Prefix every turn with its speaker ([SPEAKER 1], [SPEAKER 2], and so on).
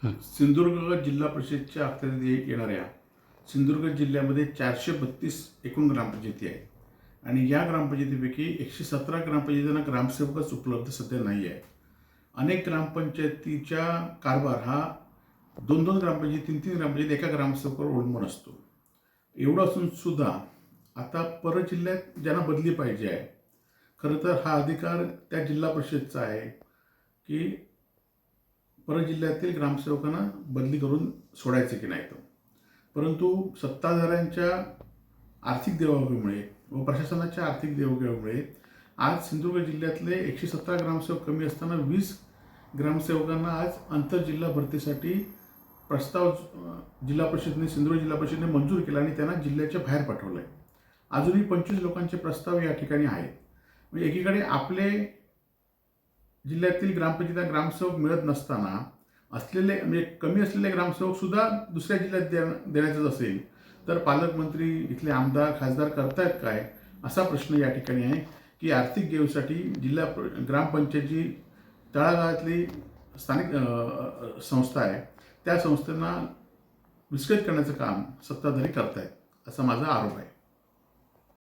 [SPEAKER 1] हं.
[SPEAKER 2] सिंधुदुर्ग जिल्हा परिषदच्या अखत्यारीत येणाऱ्या सिंधुदुर्ग जिल्ह्यामध्ये 432 एकूण ग्रामपंचायती आहेत आणि या ग्रामपंचायतीपैकी 117 ग्रामपंचायतींना ग्रामसेवकच उपलब्ध सध्या नाही आहे. अनेक ग्रामपंचायतीच्या कारभार हा 2-2 ग्रामपंचायती 3-3 ग्रामपंचायती एका ग्रामसेवकावर अवलंबून असतो. एवढं असून सुद्धा आता परजिल्ह्यात ज्यांना बदली पाहिजे आहे, खरं तर हा अधिकार त्या जिल्हा परिषदचा आहे की परजिल्ह्यातील ग्रामसेवकांना बदली करून सोडायचे की नाही तर. परंतु सत्ताधाऱ्यांच्या आर्थिक देवाणघेवाणीमुळे व प्रशासनाच्या आर्थिक देवाणघेवाणीमुळे आज सिंधुदुर्ग जिल्ह्यातले 117 ग्रामसेवक कमी असताना 20 ग्रामसेवकांना आज आंतरजिल्हा भरतीसाठी प्रस्ताव जिल्हा परिषदेने सिंधुदुर्ग जिल्हा परिषदेने मंजूर केला आणि त्यांना जिल्ह्याच्या बाहेर पाठवलं आहे. अजूनही 25 लोकांचे प्रस्ताव या ठिकाणी आहेत. म्हणजे एकीकडे आपले जिल्ह्यातील ग्रामपंचायतीला ग्रामसेवक मिळत नसताना असलेले म्हणजे कमी असलेले ग्रामसेवक सुद्धा दुसऱ्या जिल्ह्यात देण्याचं असेल तर पालकमंत्री इथले आमदार खासदार करतायत काय असा प्रश्न या ठिकाणी आहे की आर्थिक देवीसाठी जिल्हा ग्रामपंचायत जी तळागाळातली स्थानिक संस्था आहे त्या संस्थांना विस्कळीत करण्याचं काम सत्ताधारी करतायत असा माझा आरोप आहे.